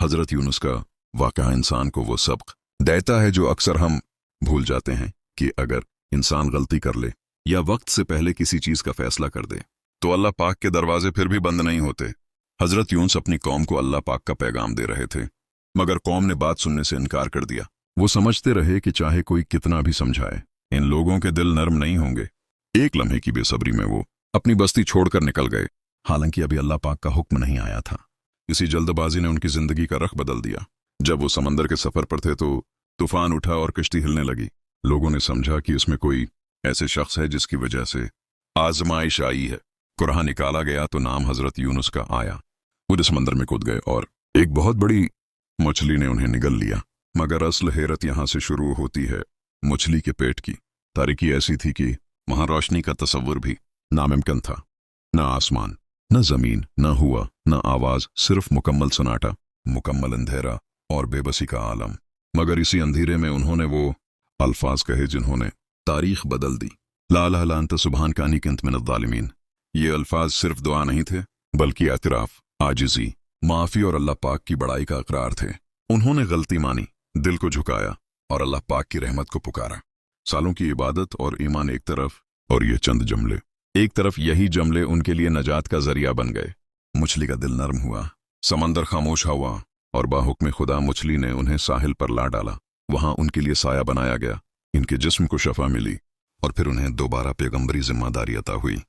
हजरत यूनुस का वाक़या इंसान को वो सबक देता है जो अक्सर हम भूल जाते हैं कि अगर इंसान गलती कर ले या वक्त से पहले किसी चीज का फैसला कर दे तो अल्लाह पाक के दरवाजे फिर भी बंद नहीं होते। हजरत यूनुस अपनी कौम को अल्लाह पाक का पैगाम दे रहे थे, मगर कौम ने बात सुनने से इनकार कर दिया। वो समझते रहे कि चाहे कोई कितना भी समझाए, इन लोगों के दिल नरम नहीं होंगे। एक लम्हे की बेसब्री में वो अपनी बस्ती छोड़कर निकल गए, हालांकि अभी अल्लाह पाक का हुक्म नहीं आया था। इसी जल्दबाजी ने उनकी जिंदगी का रख बदल दिया। जब वो समंदर के सफर पर थे तो तूफान उठा और कश्ती हिलने लगी। लोगों ने समझा कि इसमें कोई ऐसे शख्स है जिसकी वजह से आजमाइश आई है। कुराह निकाला गया तो नाम हजरत यूनुस का आया। वो समंदर में कूद गए और एक बहुत बड़ी मछली ने उन्हें निगल लिया। मगर असल हैरत यहां से शुरू होती है मछली के पेट की। तारीकी ऐसी थी कि वहां रोशनी का तस्वुर भी नामुमकिन था। न आसमान, न जमीन, न हुआ, न आवाज, सिर्फ मुकम्मल सन्नाटा, मुकम्मल अंधेरा और बेबसी का आलम। मगर इसी अंधेरे में उन्होंने वो अल्फाज कहे जिन्होंने तारीख बदल दी। ला इलाहा इल्ला अंत सुब्हानका इन्नी कुन्तु मिनज़-ज़ालिमीन। ये अल्फाज सिर्फ दुआ नहीं थे, बल्कि एतराफ, आजिजी, माफी और अल्लाह पाक की बड़ाई का इकरार थे। उन्होंने गलती मानी, दिल को झुकाया और अल्लाह पाक की रहमत को पुकारा। सालों की इबादत और ईमान एक तरफ, और ये चंद जुमले एक तरफ, यही जुमले उनके लिए नजात का जरिया बन गए। मछली का दिल नरम हुआ, समंदर खामोश हुआ और बाहुक्म खुदा मछली ने उन्हें साहिल पर ला डाला। वहां उनके लिए साया बनाया गया, इनके जिस्म को शफा मिली और फिर उन्हें दोबारा पैगंबरी जिम्मेदारी अता हुई।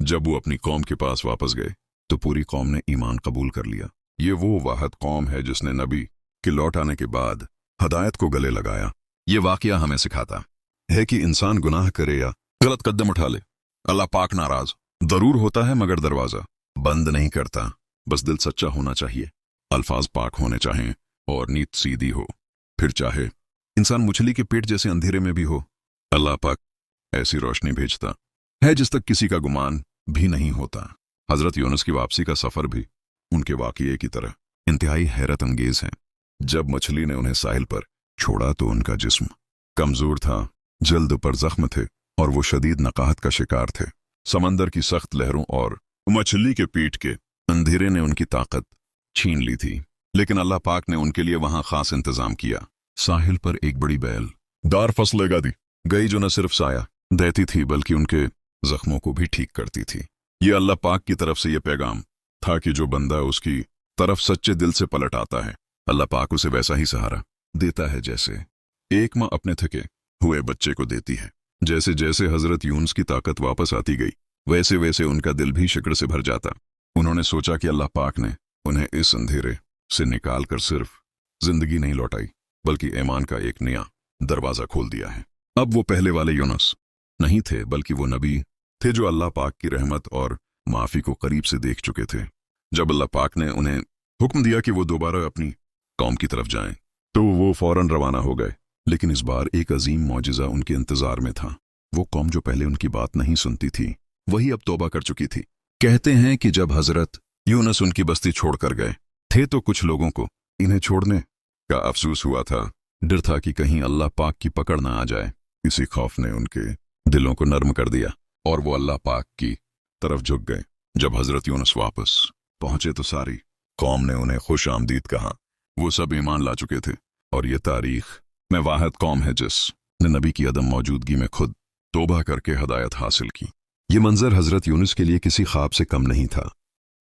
जब वो अपनी कौम के पास वापस गए तो पूरी कौम ने ईमान कबूल कर लिया। ये वो वाहिद कौम है जिसने नबी के लौट आने के बाद हदायत को गले लगाया। ये वाकया हमें सिखाता है कि इंसान गुनाह करे या गलत कदम उठा ले, अल्लाह पाक नाराज जरूर होता है मगर दरवाजा बंद नहीं करता। बस दिल सच्चा होना चाहिए, अल्फाज पाक होने चाहिए और नीयत सीधी हो। फिर चाहे इंसान मछली के पेट जैसे अंधेरे में भी हो, अल्लाह पाक ऐसी रोशनी भेजता है जिस तक किसी का गुमान भी नहीं होता। हजरत यूनुस की वापसी का सफर भी उनके वाकये की तरह इंतहाई हैरत अंगेज है। जब मछली ने उन्हें साहिल पर छोड़ा तो उनका जिस्म कमजोर था, जल्द पर जख्म थे और वो शदीद नकाहत का शिकार थे। समंदर की सख्त लहरों और मछली के पीठ के अंधेरे ने उनकी ताकत छीन ली थी, लेकिन अल्लाह पाक ने उनके लिए वहां खास इंतजाम किया। साहिल पर एक बड़ी बैल दार फसले गा दी गई जो न सिर्फ साया देती थी बल्कि उनके जख्मों को भी ठीक करती थी। ये अल्लाह पाक की तरफ से यह पैगाम था कि जो बंदा उसकी तरफ सच्चे दिल से पलट आता है, अल्लाह पाक उसे वैसा ही सहारा देता है जैसे एक माँ अपने थके हुए बच्चे को देती है। जैसे जैसे हजरत यूनुस की ताकत वापस आती गई, वैसे वैसे उनका दिल भी शिक्र से भर जाता। उन्होंने सोचा कि अल्लाह पाक ने उन्हें इस अंधेरे से निकाल कर सिर्फ जिंदगी नहीं लौटाई बल्कि ईमान का एक नया दरवाजा खोल दिया है। अब वो पहले वाले यूनुस नहीं थे, बल्कि वो नबी थे जो अल्लाह पाक की रहमत और माफी को करीब से देख चुके थे। जब अल्लाह पाक ने उन्हें हुक्म दिया कि वो दोबारा अपनी कौम की तरफ जाएं, तो वो फौरन रवाना हो गए। लेकिन इस बार एक अजीम मौजिज़ा उनके इंतजार में था। वो कौम जो पहले उनकी बात नहीं सुनती थी, वही अब तौबा कर चुकी थी। कहते हैं कि जब हजरत यूनुस उनकी बस्ती छोड़कर गए थे तो कुछ लोगों को इन्हें छोड़ने का अफसोस हुआ था। डर था कि कहीं अल्लाह पाक की पकड़ ना आ जाए। इसी खौफ ने उनके दिलों को नर्म कर दिया और वो अल्लाह पाक की तरफ झुक गए। जब हजरत यूनुस वापस पहुंचे तो सारी कौम ने उन्हें खुश आमदीद कहा। वो सब ईमान ला चुके थे और ये तारीख में वाहिद कौम है जिसने नबी की अदम मौजूदगी में खुद तौबा करके हदायत हासिल की। ये मंजर हजरत यूनुस के लिए किसी ख्वाब से कम नहीं था।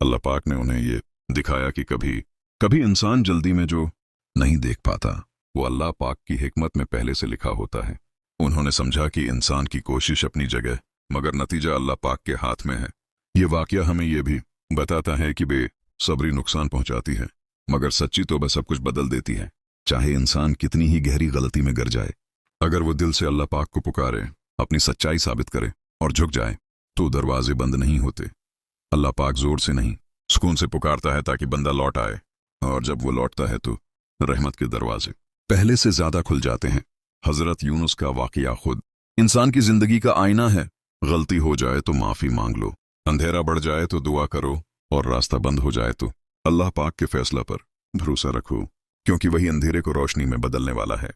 अल्लाह पाक ने उन्हें ये दिखाया कि कभी कभी इंसान जल्दी में जो नहीं देख पाता वो अल्लाह पाक की हिकमत में पहले से लिखा होता है। उन्होंने समझा कि इंसान की कोशिश अपनी जगह मगर नतीजा अल्लाह पाक के हाथ में है। ये वाकया हमें यह भी बताता है कि बेसब्री नुकसान पहुंचाती है मगर सच्ची तौबा सब कुछ बदल देती है। चाहे इंसान कितनी ही गहरी गलती में गिर जाए, अगर वो दिल से अल्लाह पाक को पुकारे, अपनी सच्चाई साबित करे और झुक जाए तो दरवाजे बंद नहीं होते। अल्लाह पाक जोर से नहीं सुकून से पुकारता है ताकि बंदा लौट आए, और जब वो लौटता है तो रहमत के दरवाजे पहले से ज्यादा खुल जाते हैं। हजरत यूनुस का वाकया खुद इंसान की जिंदगी का आईना है। गलती हो जाए तो माफी मांग लो, अंधेरा बढ़ जाए तो दुआ करो और रास्ता बंद हो जाए तो अल्लाह पाक के फैसला पर भरोसा रखो, क्योंकि वही अंधेरे को रोशनी में बदलने वाला है।